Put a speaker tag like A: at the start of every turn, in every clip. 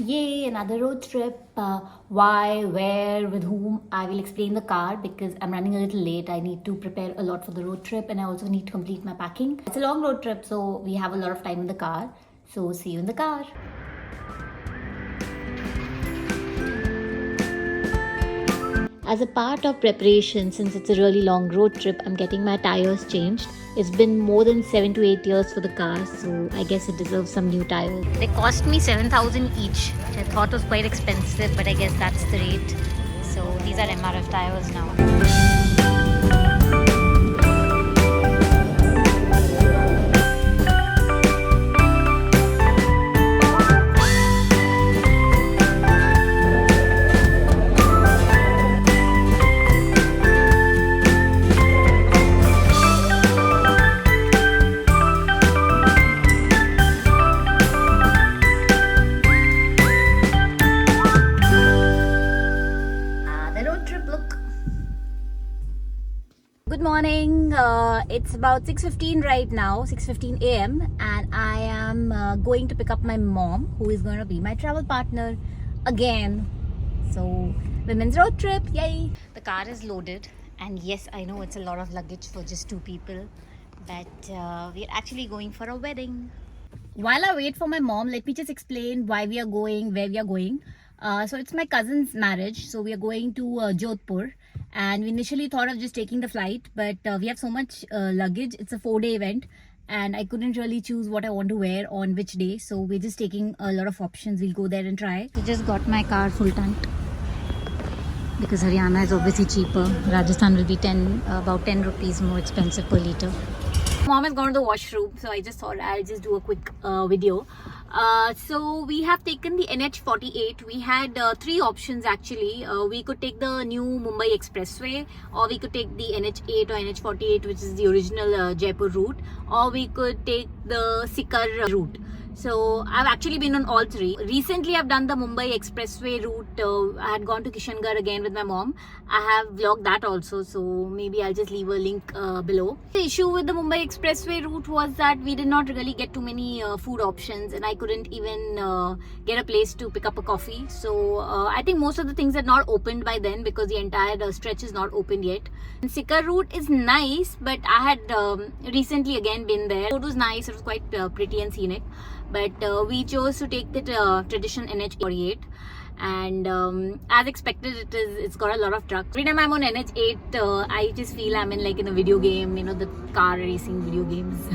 A: Yay, another road trip. Why, where, with whom? I will explain the car because I'm running a little late. I need to prepare a lot for the road trip and I also need to complete my packing. It's a long road trip, so we have a lot of time in the car. So, see you in the car. As a part of preparation, since it's a really long road trip, I'm getting my tires changed. It's been more than 7 to 8 years for the car, so I guess it deserves some new tires. They cost me 7,000 each, which I thought was quite expensive, but I guess that's the rate. So these are MRF tires now. Good morning. It's about 6:15 right now, 6:15 a.m. and I am going to pick up my mom, who is going to be my travel partner again. So, women's road trip, yay! The car is loaded, and yes, I know it's a lot of luggage for just 2 people, but we're actually going for a wedding. While I wait for my mom, let me just explain why we are going, where we are going. So it's my cousin's marriage, so we are going to Jodhpur, and we initially thought of just taking the flight, but we have so much luggage. It's a 4-day event and I couldn't really choose what I want to wear on which day, so we're just taking a lot of options. We'll go there and try. I just got my car full tanked because Haryana is obviously cheaper. Rajasthan will be about 10 rupees more expensive per litre. Mom has gone to the washroom, so I just thought I'll just do a quick video. So we have taken the NH48. We had 3 options actually. We could take the new Mumbai expressway, or we could take the NH8 or NH48, which is the original Jaipur route, or we could take the Sikar route. So I've actually been on all 3. Recently I've done the Mumbai expressway route. I had gone to Kishangarh again with my mom. I have vlogged that also, so maybe I'll just leave a link below. The issue with the Mumbai expressway route was that we did not really get too many food options, and I couldn't even get a place to pick up a coffee. So I think most of the things are not opened by then because the entire stretch is not opened yet. And Sikar route is nice, but I had recently again been there. It was nice, it was quite pretty and scenic. But we chose to take the traditional NH48, and as expected, it's got a lot of trucks. Every time I'm on NH8, I just feel I'm in a video game, the car racing video games.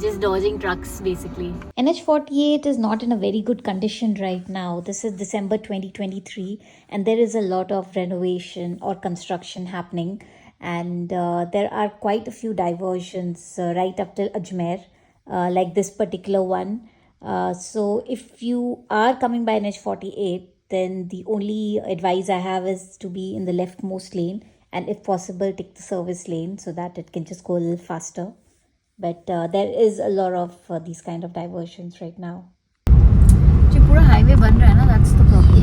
A: Just dodging trucks basically. NH48 is not in a very good condition right now. This is December 2023 and there is a lot of renovation or construction happening, and there are quite a few diversions right up till Ajmer. Like this particular one. So if you are coming by NH48, then the only advice I have is to be in the leftmost lane, and if possible take the service lane so that it can just go a little faster. But there is a lot of these kind of diversions right now. Pura highway ban raha hai na, that's the problem.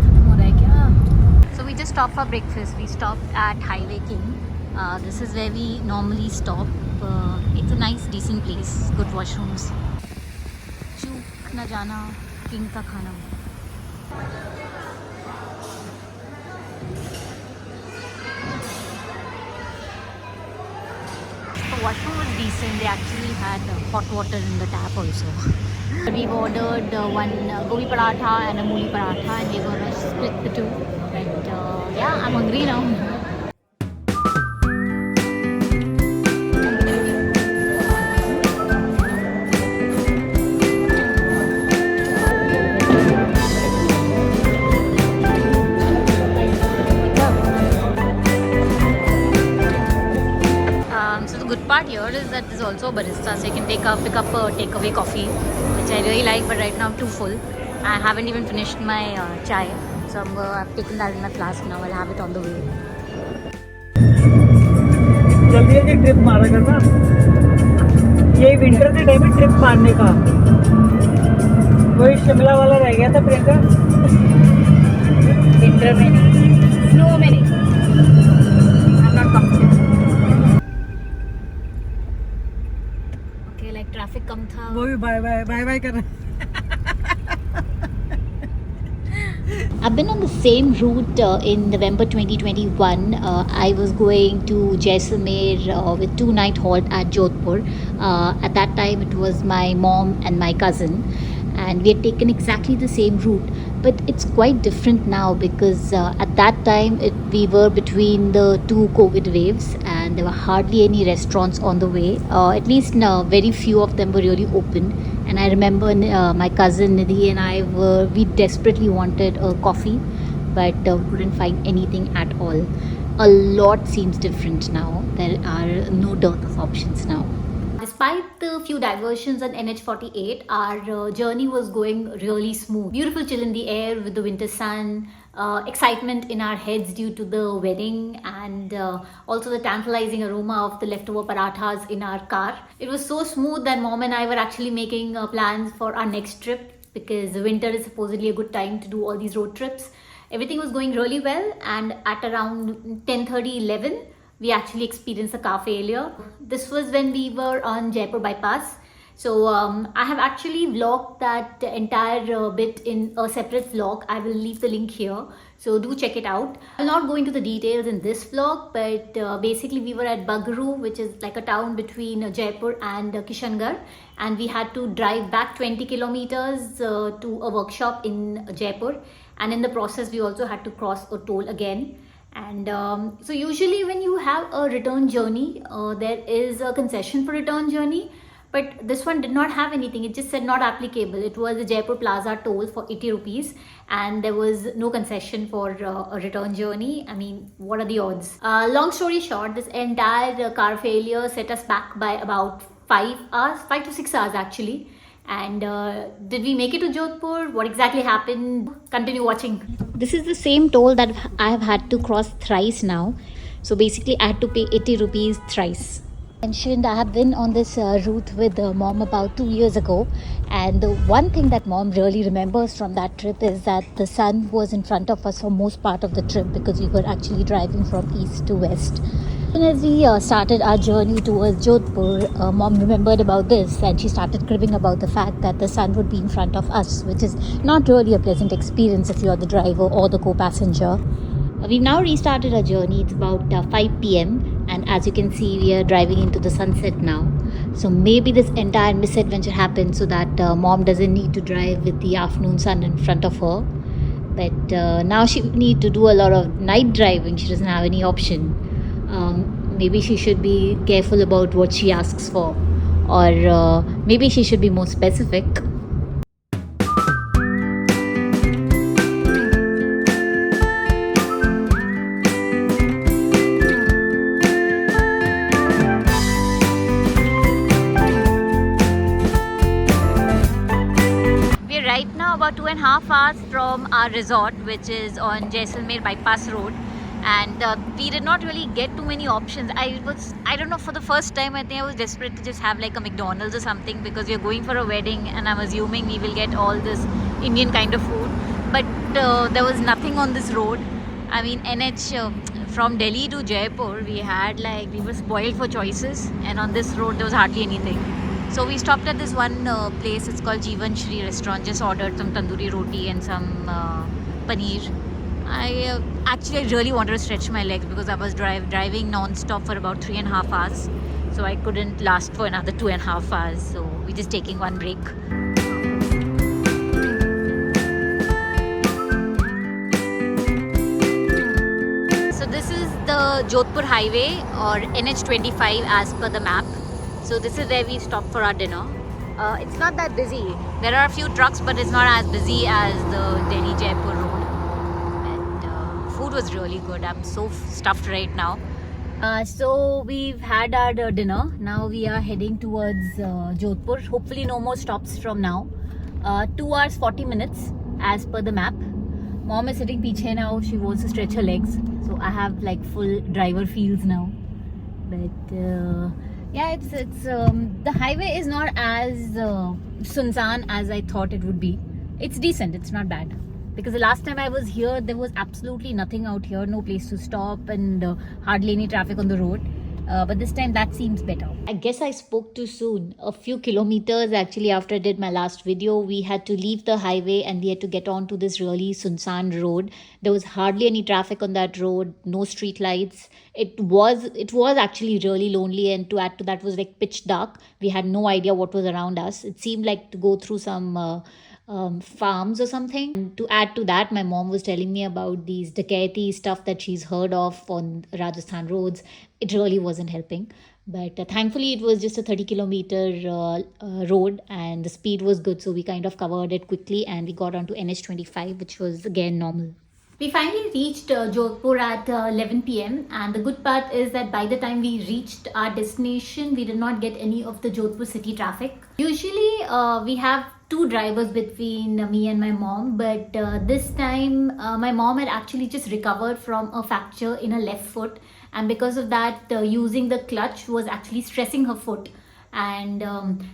A: Khatam ho raha hai kya? So we just stopped for breakfast. We stopped at Highway King. This is where we normally stop. It's a nice, decent place. Good washrooms. Chook na jana, king ka khana. The washroom was decent. They actually had hot water in the tap also. We've ordered one gobi paratha and a mooli paratha, and we're gonna split the 2. But yeah, I'm hungry now. Part here is that there's also a barista, so you can pick up a takeaway coffee, which I really like, but right now I'm too full. I haven't even finished my chai, so I've taken that in my flask now. I'll have it on the way.
B: जल्दी trip मारा करना, ये winter के time में trip मारने का, वही शिमला वाला रह गया था प्रियंका। विंटर में नहीं, स्नो में नहीं, I'm not comfortable.
A: ट्रैफिक कम था,
B: वो भी बाय बाय कर रहा है।
A: I've been on the same route in November 2021. I was going to Jaisalmer with 2 night halt at Jodhpur. At that time, it was my mom and my cousin, and we had taken exactly the same route. But it's quite different now because at that time we were between the two COVID waves, and there were hardly any restaurants on the way. At least very few of them were really open. And I remember my cousin Nidhi and we desperately wanted a coffee, but couldn't find anything at all. A lot seems different now. There are no dearth of options now. Despite the few diversions on NH48, our journey was going really smooth. Beautiful chill in the air with the winter sun, excitement in our heads due to the wedding, and also the tantalizing aroma of the leftover parathas in our car. It was so smooth that mom and I were actually making plans for our next trip, because the winter is supposedly a good time to do all these road trips. Everything was going really well, and at around 10:30, 11, we actually experienced a car failure. This was when we were on Jaipur bypass. So I have actually vlogged that entire bit in a separate vlog. I will leave the link here, so do check it out. I'll not go into the details in this vlog, but basically we were at Bagaru, which is like a town between Jaipur and Kishangarh, and we had to drive back 20 kilometers to a workshop in Jaipur, and in the process we also had to cross a toll again. And so usually when you have a return journey, there is a concession for return journey, but this one did not have anything. It just said not applicable. It was a Jaipur Plaza toll for 80 rupees, and there was no concession for a return journey. I mean, what are the odds? Long story short, this entire car failure set us back by about 5 to 6 hours actually. And did we make it to Jodhpur? What exactly happened? Continue watching. This is the same toll that I have had to cross thrice now. So basically I had to pay 80 rupees thrice. Mentioned I have been on this route with mom about 2 years ago, and the one thing that mom really remembers from that trip is that the sun was in front of us for most part of the trip, because we were actually driving from east to west. And as we started our journey towards Jodhpur, mom remembered about this, and she started cribbing about the fact that the sun would be in front of us, which is not really a pleasant experience if you're the driver or the co-passenger. We've now restarted our journey. It's about 5 p.m. and as you can see, we are driving into the sunset now. So maybe this entire misadventure happened so that mom doesn't need to drive with the afternoon sun in front of her. But now she need to do a lot of night driving. She doesn't have any option. Maybe she should be careful about what she asks for, or maybe she should be more specific. We're right now about 2.5 hours from our resort, which is on Jaisalmer bypass road. And we did not really get too many options. I don't know, for the first time I think I was desperate to just have like a McDonald's or something, because we are going for a wedding and I'm assuming we will get all this Indian kind of food. But there was nothing on this road. I mean, NH from Delhi to Jaipur, we were spoiled for choices, and on this road there was hardly anything. So we stopped at this one place. It's called Jeevan Shri restaurant. Just ordered some tandoori roti and some paneer. I really wanted to stretch my legs because I was driving non-stop for about 3.5 hours. So I couldn't last for another 2.5 hours. So we're just taking one break. So this is the Jodhpur highway, or NH25 as per the map. So this is where we stopped for our dinner. It's not that busy. There are a few trucks, but it's not as busy as the Delhi-Jaipur road. Food was really good. I'm so stuffed right now. So we've had our dinner. Now we are heading towards Jodhpur. Hopefully no more stops from now. 2 hours 40 minutes as per the map. Mom is sitting piche now. She wants to stretch her legs. So I have like full driver feels now. But yeah, it's the highway is not as sunsan as I thought it would be. It's decent. It's not bad. Because the last time I was here, there was absolutely nothing out here, no place to stop, and hardly any traffic on the road. But this time that seems better. I guess I spoke too soon. A few kilometers actually after I did my last video, we had to leave the highway and we had to get on to this really Sunan road. There was hardly any traffic on that road, no street lights. It was actually really lonely, and to add to that was like pitch dark. We had no idea what was around us. It seemed like to go through some farms or something. And to add to that, my mom was telling me about these dacoity stuff that she's heard of on Rajasthan roads. It really wasn't helping. But thankfully, it was just a 30-kilometer road and the speed was good. So we kind of covered it quickly and we got onto NH25, which was again normal. We finally reached Jodhpur at 11 p.m. and the good part is that by the time we reached our destination, we did not get any of the Jodhpur city traffic. Usually we have two drivers between me and my mom, but this time my mom had actually just recovered from a fracture in her left foot, and because of that using the clutch was actually stressing her foot, and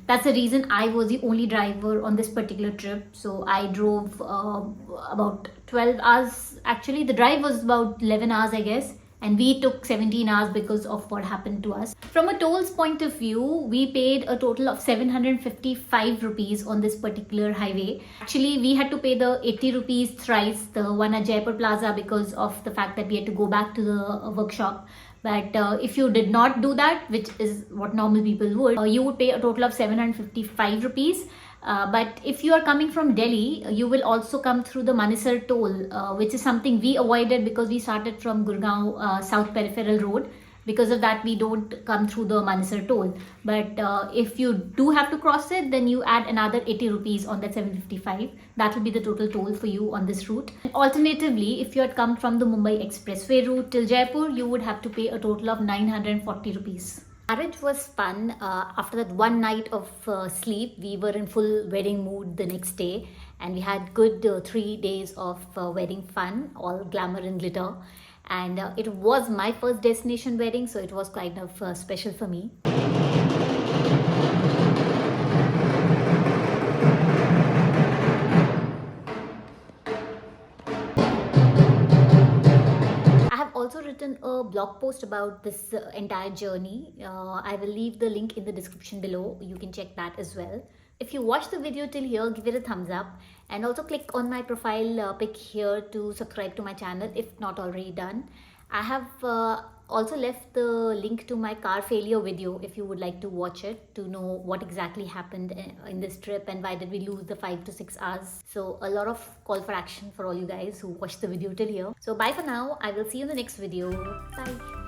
A: that's the reason I was the only driver on this particular trip. So I drove about 12 hours. Actually the drive was about 11 hours I guess, and we took 17 hours because of what happened to us. From a tolls point of view, we paid a total of 755 rupees on this particular highway. Actually we had to pay the 80 rupees thrice, the one at Jaipur Plaza, because of the fact that we had to go back to the workshop. But if you did not do that, which is what normal people would, you would pay a total of 755 rupees. But if you are coming from Delhi, you will also come through the Manesar toll, which is something we avoided because we started from Gurgaon South Peripheral Road. Because of that, we don't come through the Manesar toll. But if you do have to cross it, then you add another 80 rupees on that 755. That will be the total toll for you on this route. Alternatively, if you had come from the Mumbai expressway route till Jaipur, you would have to pay a total of 940 rupees. Marriage was fun. After that one night of sleep, we were in full wedding mood the next day, and we had good 3 days of wedding fun, all glamour and glitter. And it was my first destination wedding, so it was kind of special for me. I have also written a blog post about this entire journey. I will leave the link in the description below. You can check that as well. If you watched the video till here, give it a thumbs up, and also click on my profile pic here to subscribe to my channel if not already done. I have also left the link to my car failure video if you would like to watch it to know what exactly happened in this trip and why did we lose the 5 to 6 hours. So a lot of call for action for all you guys who watched the video till here. So bye for now. I will see you in the next video. Bye.